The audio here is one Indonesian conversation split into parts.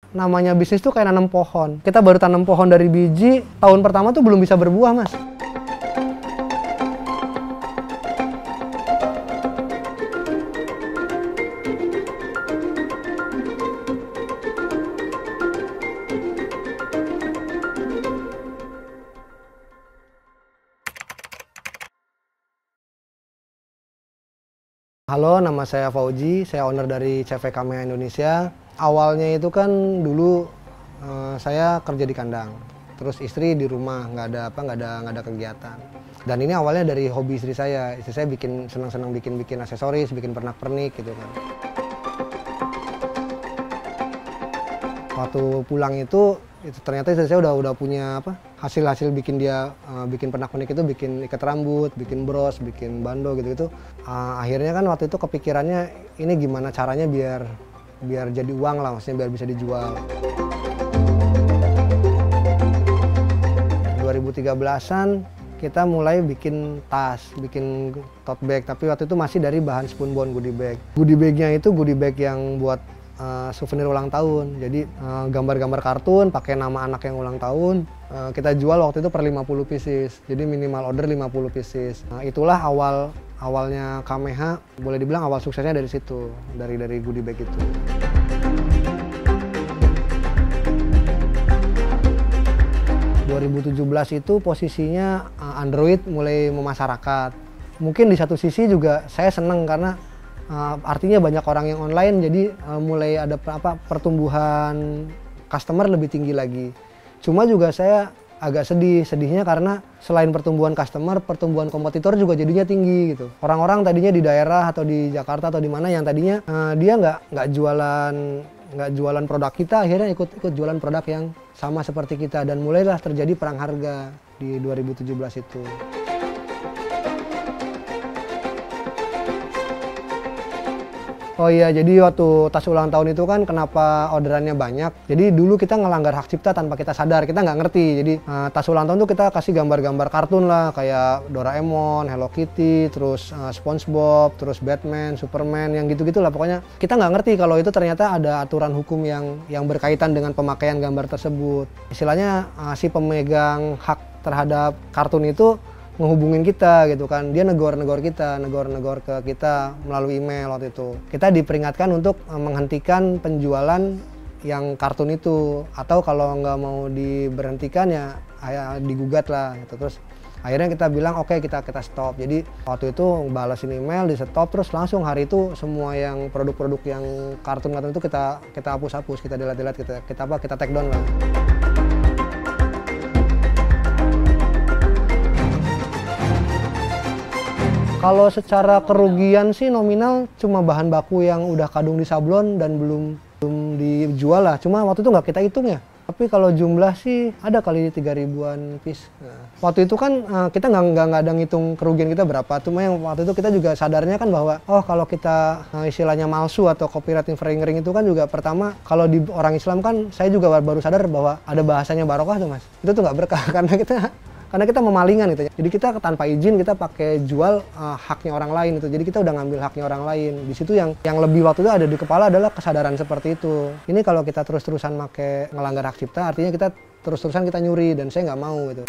namanya bisnis tuh kayak nanam pohon. Kita baru tanam pohon dari biji, tahun pertama tuh belum bisa berbuah, Mas. Halo, nama saya Fauji, saya owner dari CV Kameha Indonesia. Awalnya itu kan dulu saya kerja di kandang, terus istri di rumah, nggak ada kegiatan. Dan ini awalnya dari hobi istri saya senang-senang bikin aksesoris, bikin pernak-pernik gitu kan. Waktu pulang itu ternyata istri saya udah punya hasil bikin bikin pernak-pernik itu, bikin ikat rambut, bikin bros, bikin bando gitu. Akhirnya kan waktu itu kepikirannya ini gimana caranya biar jadi uang lah, maksudnya biar bisa dijual. 2013-an kita mulai bikin tas, bikin tote bag, tapi waktu itu masih dari bahan spunbond goodie bag. Goodie bagnya itu goodie bag yang buat souvenir ulang tahun. Jadi gambar-gambar kartun pakai nama anak yang ulang tahun. Kita jual waktu itu per 50 pieces. Jadi minimal order 50 pieces. Itulah awalnya Kameha, boleh dibilang awal suksesnya dari situ, dari goodie bag itu. ...2017 itu posisinya Android mulai memasyarakat. Mungkin di satu sisi juga saya senang karena artinya banyak orang yang online, jadi mulai ada pertumbuhan customer lebih tinggi lagi. Cuma juga saya agak sedihnya karena selain pertumbuhan customer, pertumbuhan kompetitor juga jadinya tinggi gitu. Orang-orang tadinya di daerah atau di Jakarta atau di mana yang tadinya dia nggak jualan produk kita, akhirnya ikut jualan produk yang sama seperti kita, dan mulailah terjadi perang harga di 2017 itu. Oh iya, jadi waktu tas ulang tahun itu kan kenapa orderannya banyak. Jadi dulu kita ngelanggar hak cipta tanpa kita sadar, kita nggak ngerti. Jadi tas ulang tahun tuh kita kasih gambar-gambar kartun lah, kayak Doraemon, Hello Kitty, terus SpongeBob, terus Batman, Superman, yang gitu-gitu lah. Pokoknya kita nggak ngerti kalau itu ternyata ada aturan hukum yang berkaitan dengan pemakaian gambar tersebut. Istilahnya si pemegang hak terhadap kartun itu ngehubungin kita gitu kan, dia negor ke kita melalui email waktu itu. Kita diperingatkan untuk menghentikan penjualan yang kartun itu, atau kalau nggak mau diberhentikan ya digugat lah gitu. Terus akhirnya kita bilang oke, kita stop. Jadi waktu itu balasin email, di stop, terus langsung hari itu semua yang produk-produk yang kartun itu kita hapus, kita delete, kita take down lah. Kalau secara kerugian sih nominal cuma bahan baku yang udah kadung di sablon dan belum dijual lah. Cuma waktu itu nggak kita hitung ya. Tapi kalau jumlah sih ada kali 3.000-an piece. Nah, waktu itu kan kita nggak ada ngitung kerugian kita berapa. Cuma yang waktu itu kita juga sadarnya kan bahwa kalau kita istilahnya malsu atau copyright infringing itu kan juga pertama, kalau di orang Islam kan saya juga baru sadar bahwa ada bahasanya barokah tuh Mas. Itu tuh nggak berkah karena kita memalingan gitu ya. Jadi kita tanpa izin kita pakai jual haknya orang lain itu. Jadi kita udah ngambil haknya orang lain. Di situ yang lebih waktu itu ada di kepala adalah kesadaran seperti itu. Ini kalau kita terus-terusan ngelanggar hak cipta, artinya kita terus-terusan kita nyuri, dan saya nggak mau gitu.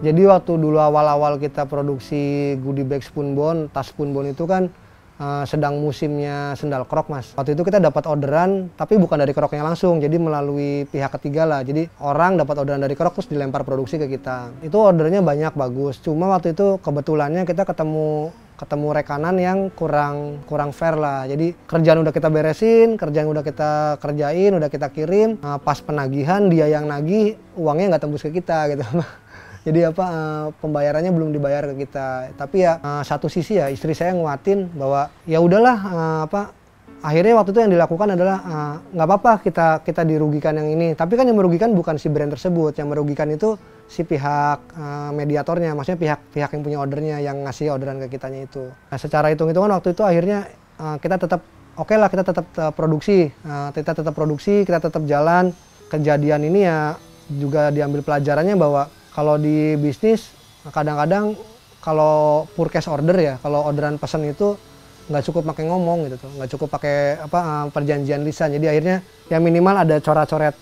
Jadi waktu dulu awal-awal kita produksi goodie bag spunbond, tas spunbond itu kan sedang musimnya sendal krok Mas. Waktu itu kita dapat orderan, tapi bukan dari kroknya langsung, jadi melalui pihak ketiga lah. Jadi orang dapat orderan dari krok terus dilempar produksi ke kita. Itu ordernya banyak, bagus. Cuma waktu itu kebetulannya kita ketemu rekanan yang kurang fair lah. Jadi kerjaan udah kita beresin, kerjaan udah kita kerjain, udah kita kirim. Pas penagihan dia yang nagih, uangnya nggak tembus ke kita gitu. Jadi pembayarannya belum dibayar ke kita. Tapi ya satu sisi ya istri saya nguatin bahwa ya udahlah, akhirnya waktu itu yang dilakukan adalah nggak apa-apa kita dirugikan yang ini. Tapi kan yang merugikan bukan si brand tersebut, yang merugikan itu si pihak mediatornya, maksudnya pihak yang punya ordernya, yang ngasih orderan ke kitanya itu. Nah, secara hitung-hitungan waktu itu akhirnya kita tetap kita tetap produksi, kita tetap jalan. Kejadian ini ya juga diambil pelajarannya bahwa kalau di bisnis kadang-kadang kalau purchase order ya, kalau orderan pesan itu nggak cukup pakai ngomong gitu tuh, nggak cukup pakai perjanjian lisan. Jadi akhirnya ya minimal ada coret-coret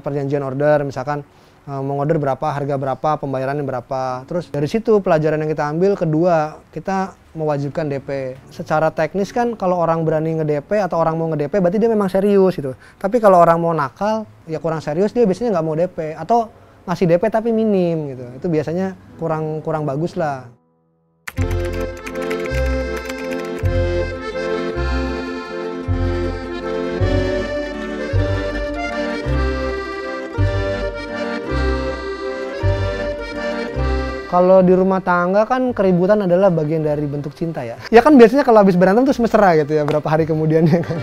perjanjian order, misalkan mau order berapa, harga berapa, pembayarannya berapa. Terus dari situ pelajaran yang kita ambil, kedua, kita mewajibkan DP. Secara teknis kan kalau orang berani nge-DP atau orang mau nge-DP berarti dia memang serius gitu. Tapi kalau orang mau nakal, ya kurang serius, dia biasanya nggak mau DP atau ngasih DP tapi minim gitu. Itu biasanya kurang bagus lah. Kalau di rumah tangga kan keributan adalah bagian dari bentuk cinta ya. Ya kan biasanya kalau habis berantem terus mesra gitu ya, berapa hari kemudiannya kan.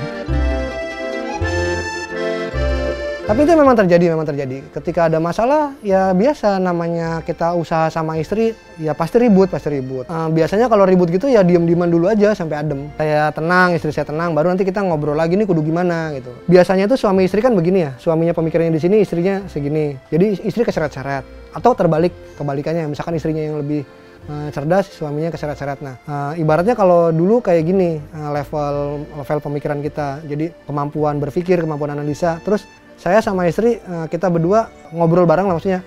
Tapi itu memang terjadi. Ketika ada masalah, ya biasa namanya kita usaha sama istri, ya pasti ribut. Biasanya kalau ribut gitu ya diem-dieman dulu aja sampai adem. Saya tenang, istri saya tenang, baru nanti kita ngobrol lagi nih kudu gimana gitu. Biasanya tuh suami istri kan begini ya, suaminya pemikirannya di sini, istrinya segini. Jadi istri keseret-seret. Atau kebalikannya, misalkan istrinya yang lebih cerdas, suaminya keseret-seret. Nah, ibaratnya kalau dulu kayak gini, level pemikiran kita. Jadi kemampuan berpikir, kemampuan analisa, terus saya sama istri kita berdua ngobrol bareng lah, maksudnya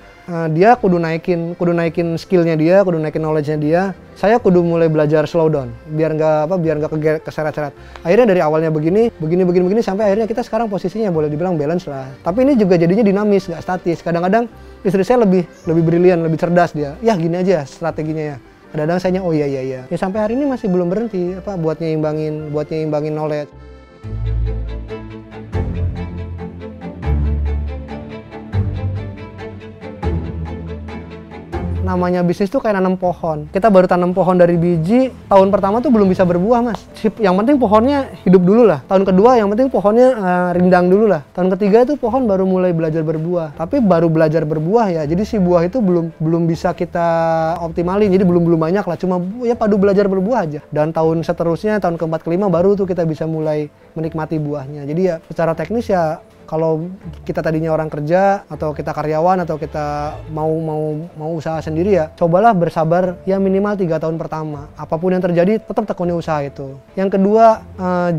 dia kudu naikin skillnya dia, kudu naikin knowledge-nya dia. Saya kudu mulai belajar slow down biar nggak keseret-seret. Akhirnya dari awalnya begini sampai akhirnya kita sekarang posisinya boleh dibilang balance lah. Tapi ini juga jadinya dinamis, nggak statis. Kadang-kadang istri saya lebih brilian, lebih cerdas dia. Ya gini aja strateginya ya. Kadang-kadang saya oh iya. Ya sampai hari ini masih belum berhenti buat nyimbangin knowledge. Namanya bisnis tuh kayak nanam pohon. Kita baru tanam pohon dari biji, tahun pertama tuh belum bisa berbuah, Mas. Yang penting pohonnya hidup dulu lah. Tahun kedua yang penting pohonnya rindang dulu lah. Tahun ketiga itu pohon baru mulai belajar berbuah. Tapi baru belajar berbuah ya. Jadi si buah itu belum bisa kita optimalin. Jadi belum banyak lah. Cuma ya padu belajar berbuah aja. Dan tahun seterusnya, tahun keempat kelima baru tuh kita bisa mulai menikmati buahnya. Jadi ya secara teknis ya kalau kita tadinya orang kerja atau kita karyawan atau kita mau usaha sendiri ya cobalah bersabar ya minimal 3 tahun pertama. Apapun yang terjadi tetap tekuni usaha itu. Yang kedua,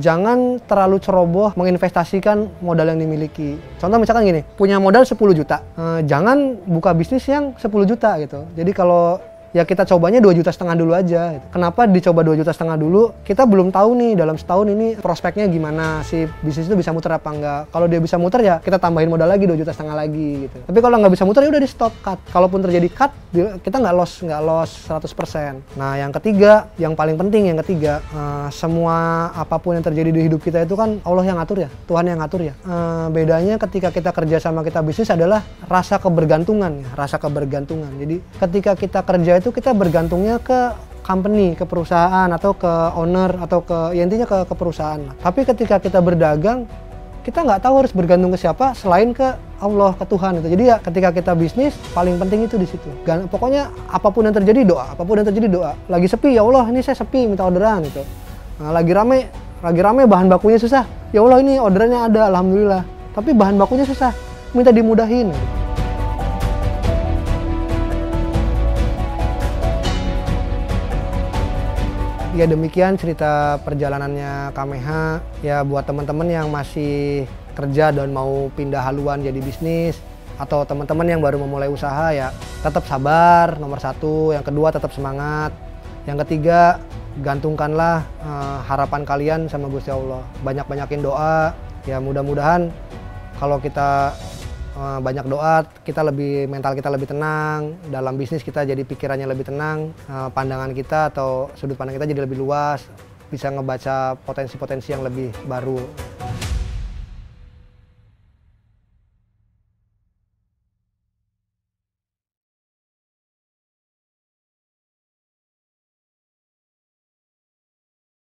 jangan terlalu ceroboh menginvestasikan modal yang dimiliki. Contoh misalkan gini, punya modal 10 juta. Jangan buka bisnis yang 10 juta gitu. Jadi kalau ya kita cobanya 2,5 juta dulu aja. Kenapa dicoba 2,5 juta dulu? Kita belum tahu nih dalam setahun ini prospeknya gimana, si bisnis itu bisa muter apa enggak. Kalau dia bisa muter ya kita tambahin modal lagi 2,5 juta lagi gitu. Tapi kalau nggak bisa muter ya udah di stop, cut. Kalaupun terjadi cut, kita nggak loss 100%. Nah yang ketiga, yang paling penting semua apapun yang terjadi di hidup kita itu kan Allah yang ngatur ya, Tuhan yang ngatur ya. Bedanya ketika kita kerja sama kita bisnis adalah rasa kebergantungan. Jadi ketika kita kerja itu kita bergantungnya ke company, ke perusahaan atau ke owner atau intinya ke perusahaan. Tapi ketika kita berdagang, kita nggak tahu harus bergantung ke siapa selain ke Allah, ke Tuhan itu. Jadi ya ketika kita bisnis paling penting itu di situ. Pokoknya apapun yang terjadi doa. Lagi sepi ya Allah ini saya sepi minta orderan gitu. Nah, lagi rame bahan bakunya susah. Ya Allah ini orderannya ada alhamdulillah. Tapi bahan bakunya susah, minta dimudahin. Ya demikian cerita perjalanannya Kameha. Ya buat teman-teman yang masih kerja dan mau pindah haluan jadi bisnis, atau teman-teman yang baru memulai usaha ya tetap sabar, nomor satu. Yang kedua tetap semangat. Yang ketiga gantungkanlah harapan kalian sama Gusti Allah. Banyak-banyakin doa. Ya mudah-mudahan kalau kita banyak doa, mental kita lebih tenang, dalam bisnis kita jadi pikirannya lebih tenang, pandangan kita atau sudut pandang kita jadi lebih luas, bisa ngebaca potensi-potensi yang lebih baru.